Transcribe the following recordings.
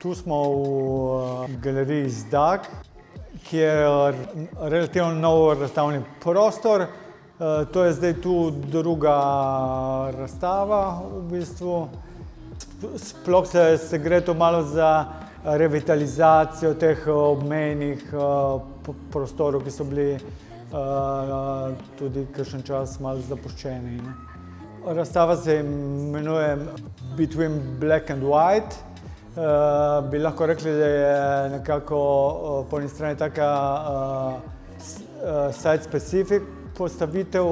Tu smo v galeriji Zdak, ki je relativno nov razstavni prostor. To je zdaj tu druga razstava v bistvu. Sploh se gre to malo za revitalizacijo teh obmejnih prostorov, ki so bili tudi kakšen čas malo zapuščeni. Razstava se imenuje Between Black and White. Bi lahko rekli, da je nekako po eni strani taka site-specific postavitev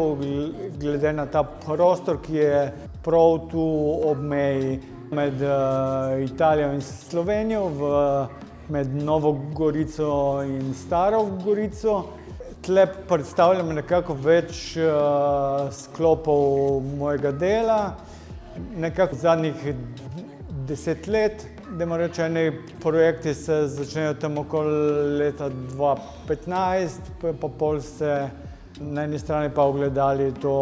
glede na ta prostor, ki je prav tu ob meji med Italijo in Slovenijo, med Novo Gorico in Staro Gorico. Tle predstavljam nekako več sklopov mojega dela, nekako zadnjih 10 let. Dajmo reči, eni projekti se začnejo tam okoli leta 2015, pa pol se na eni strani pa ogledali to,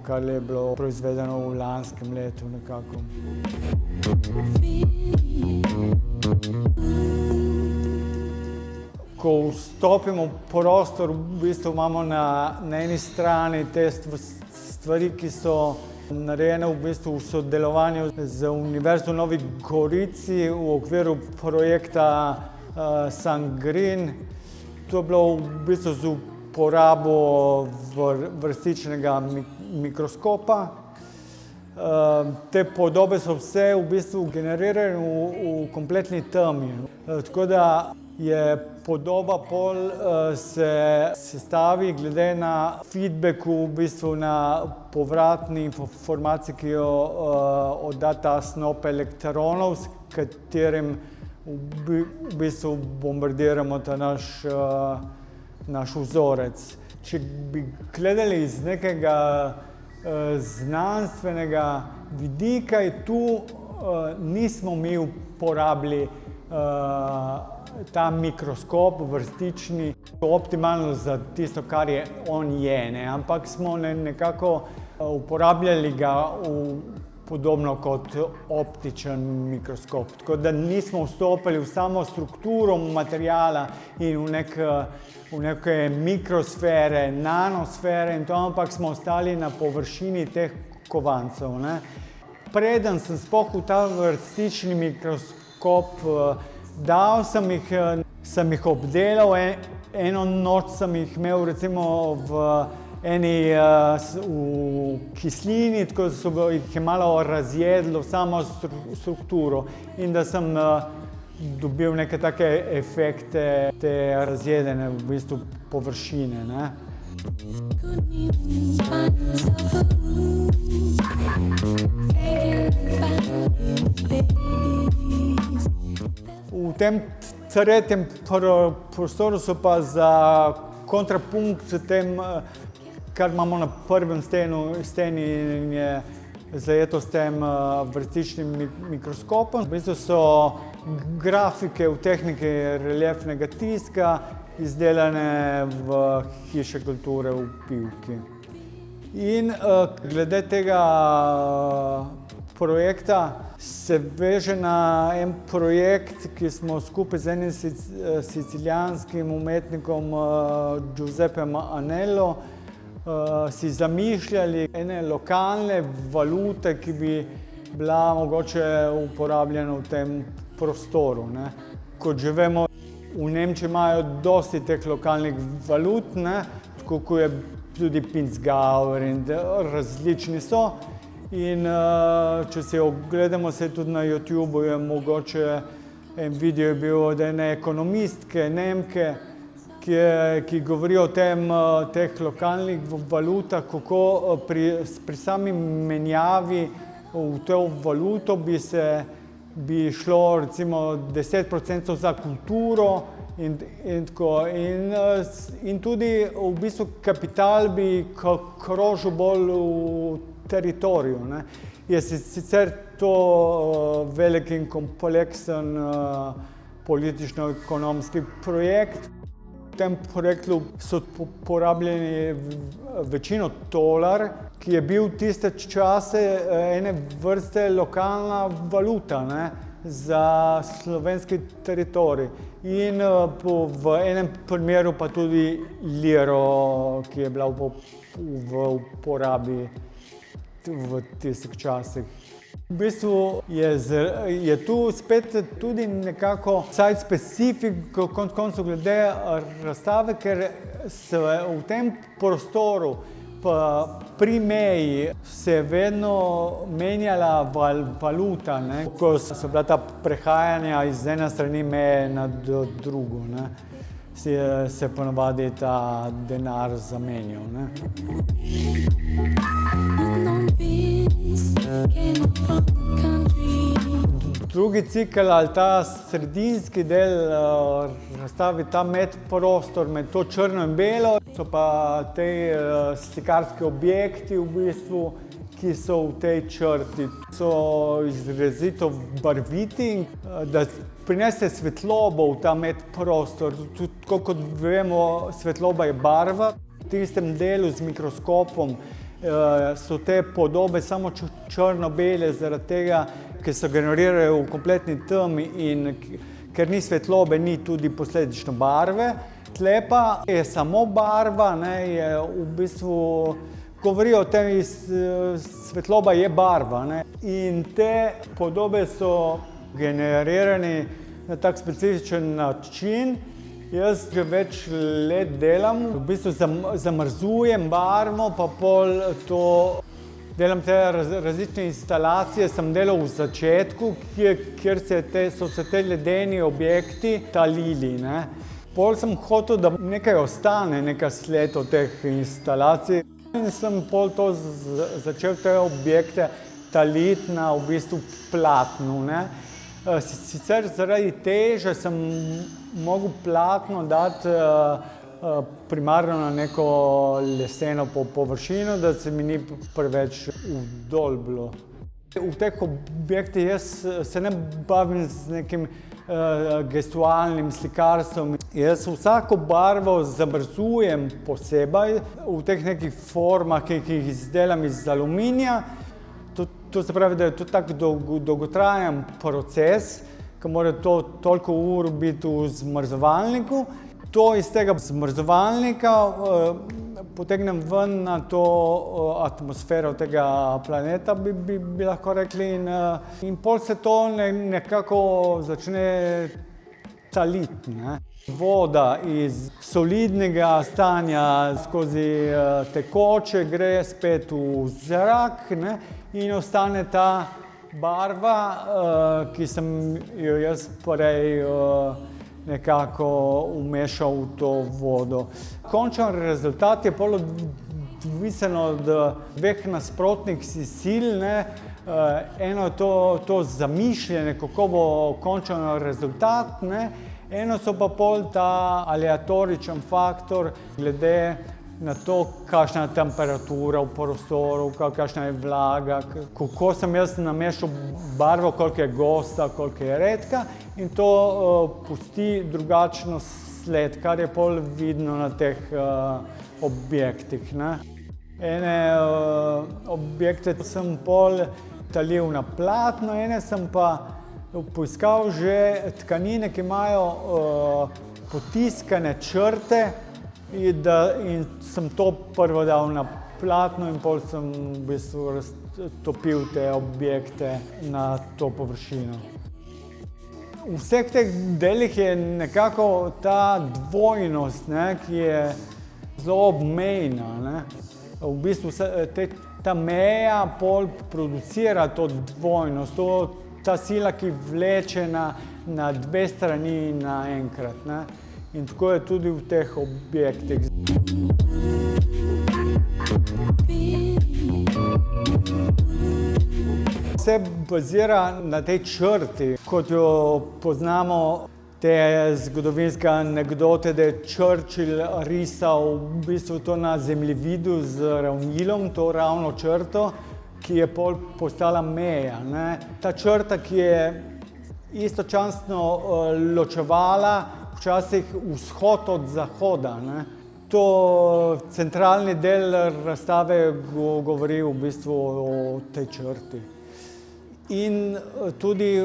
kar je bilo proizvedeno v lanskem letu nekako. Ko vstopimo v prostor, v bistvu imamo na eni strani te stvari, ki so narejene v bistvu v sodelovanju z Univerzo v Novi Gorici v okviru projekta Sun Green. To je bilo v bistvu z uporabo vrstičnega mikroskopa. Te podobe so vse v bistvu generirane v kompletni temi. Tako da je podoba pol se sestavi glede na feedback, v bistvu na povratni informaciji, ki jo odda ta snop elektronov, s katerim v bistvu bombardiramo ta naš vzorec. Če bi gledali iz nekega znanstvenega vidika, tu nismo mi uporabili ta mikroskop vrstični optimalno za tisto, kar je on je, ampak smo nekako uporabljali ga podobno kot optičen mikroskop. Tako da nismo vstopili v samo strukturo materijala in v neke mikrosfere, nanosfere in to, ampak smo ostali na površini teh kovancev. Preden sem sploh v ta vrstični mikroskop dal, sem jih obdelal, eno noč sem jih imel recimo v kislini, tako da so jih malo razjedlo samo strukturo in da sem dobil neke take efekte, te razjedene v bistvu površine. V tem tretjem prostoru so pa za kontrapunkt tem, kar imamo na prvem steni in je zajeto s tem vrstičnim mikroskopom. V bistvu so grafike v tehniki reliefnega tiska, izdelane v Hiši kulture v Pivki. In glede tega projekta se veže na en projekt, ki smo skupaj z enim sicilijanskim umetnikom Giuseppem Anello si zamišljali ene lokalne valute, ki bi bila mogoče uporabljena v tem prostoru. Kot že vemo, v Nemčiji imajo dosti teh lokalnih valut, tako kot je tudi Pinzgauer in različni so. In če si ogledamo se tudi na YouTubeu, je mogoče en video je bil od ene ekonomistke, Nemke, ki govori o teh lokalnih valutah, kako pri sami menjavi v to valuto bi šlo recimo 10% za kulturo in tudi v bistvu kapital bi krožil bolj v teritoriju. Je sicer to velik in kompleksen politično-ekonomski projekt. V tem projektu so porabljeni večino tolar, ki je bil tiste čase ene vrste lokalna valuta. za slovenski teritorij. In v enem primeru pa tudi liro, ki je bila v uporabi v tistih časih. V bistvu je tu spet tudi nekako site specific, konec koncev glede razstave, ker se v tem prostoru pri meji se je vedno menjala valuta, ne? Ko so bila ta prehajanja iz ene strani meje na drugo, ne? Se ponavadi ta denar zamenjal, ne? Drugi cikel ali ta sredinski del razstavi, ta medprostor med to črno in belo, so pa te slikarski objekti v bistvu, ki so v tej črti. So izrazito barviti, da prinese svetlobo v ta medprostor. Tudi kot vemo, svetloba je barva. V tistem delu z mikroskopom so te podobe samo črno-bele, zaradi tega, ker se generirajo v kompletni temi in ker ni svetlobe, ni tudi posledično barve. Tle pa je samo barva, ne, je v bistvu govori o tem, svetloba je barva, ne. In te podobe so generirane na tak specifičen način. Jaz že več let delam, v bistvu zamrzujem barvo, pa pol to delam te različne instalacije. Sem delal v začetku, kjer so se te ledeni objekti talili, ne. Pol sem hotel, da nekaj ostane, neka sled od teh instalacij. In sem pol to začel te objekte taliti na v bistvu platnu, ne. Sicer zaradi teže sem mogel platno dati primarno na neko leseno površino, da se mi ni preveč vdolbilo. V teh objektih jaz se ne bavim z nekim gestualnim slikarstvom. Jaz vsako barvo zamrzujem posebej v teh nekih formah, ki jih izdelam iz aluminija. To se pravi, da je to tak dolgotrajen proces, ki mora to toliko ur biti v zmrzovalniku. To iz tega zmrzovalnika potegnem ven na to atmosfero tega planeta, bi lahko rekli. In pol se to nekako začne taliti, ne. Voda iz solidnega stanja skozi tekoče gre spet v zrak, ne, in ostane ta barva, ki sem jo jaz prej nekako umešal v to vodo. Končen rezultat je pol odvisen od dveh nasprotnih sil, ne. Eno je to zamišljanje, kako bo končen rezultat, ne. Eno so pa pol ta aleatoričen faktor glede na to, kakšna je temperatura v prostoru, kakšna je vlaga, kako sem jaz namešal barvo, koliko je gosta, koliko je redka, in to pusti drugačno sled, kar je pol vidno na teh objektih, ne. Ene objekte sem pol talil na platno, ene sem pa poiskal že tkanine, ki imajo potiskane črte, in sem to prvo dal na platno in pol sem v bistvu raztopil te objekte na to površino. V vseh teh delih je nekako ta dvojnost, ne, ki je zelo obmejna, ne. V bistvu ta meja pol producira to dvojnost, ta sila, ki vleče na dve strani naenkrat, ne. In tako je tudi v teh objektih. Vse bazira na tej črti, kot jo poznamo, te zgodovinske anekdote, da je Churchill risal v bistvu to na zemljevidu z ravnilom, to ravno črto, ki je pol postala meja, ne. Ta črta, ki je istočasno ločevala včasih vzhod od zahoda, ne. To centralni del razstave govori v bistvu o tej črti. In tudi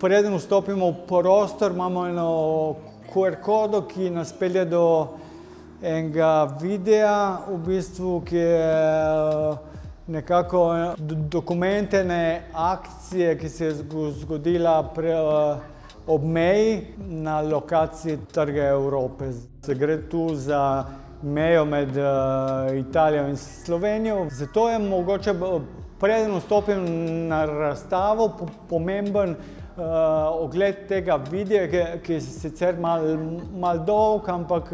preden vstopimo v prostor, imamo eno QR kodo, ki nas pelje do enega videa, v bistvu, ki je nekako dokumente ene akcije, ki se je zgodila ob meji na lokaciji Trga Evrope. Se gre tu za mejo med Italijo in Slovenijo. Zato je mogoče, preden vstopim na razstavo, pomemben ogled tega videa, ki je sicer malo dolg, ampak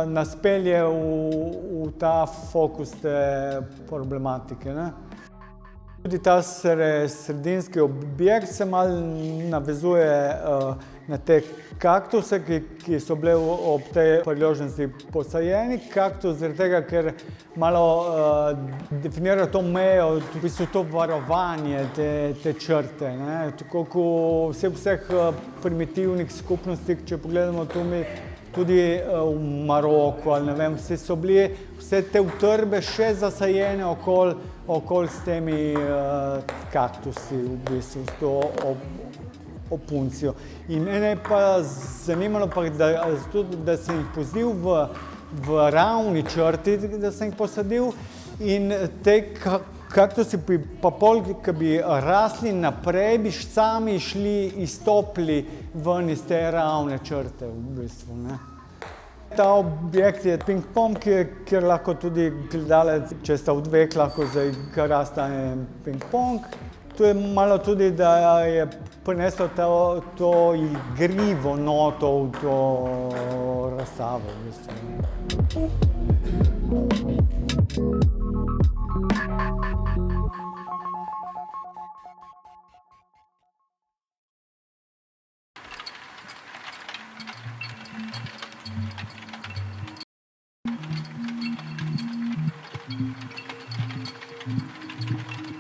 nas pelje v ta fokus te problematike, ne. Tudi ta sredinski objekt se malo navezuje na te kaktuse, ki so bili ob tej priložnosti posajeni. Kaktus zaradi tega, ker malo definira to mejo, v bistvu to varovanje te črte, ne. Tako kot vseh primitivnih skupnostih, če pogledamo tudi v Maroku ali ne vem, so bili vse te utrdbe še zasajene okoli s temi kaktusi, v bistvu, s to opuncijo. In mene je pa zanimalo, da sem jih posadil v ravni črti, da sem jih posadil, in te kaktusi pa pol, ki bi rasli naprej, bi sami šli, izstopili ven iz te ravne črte, v bistvu, ne. Ta objekt je ping-pong, kjer lahko tudi gledalec, če sta v dveh, lahko zaigrata en ping-pong. To je malo tudi, da je prineslo to igrivo noto v to razstavo, v bistvu.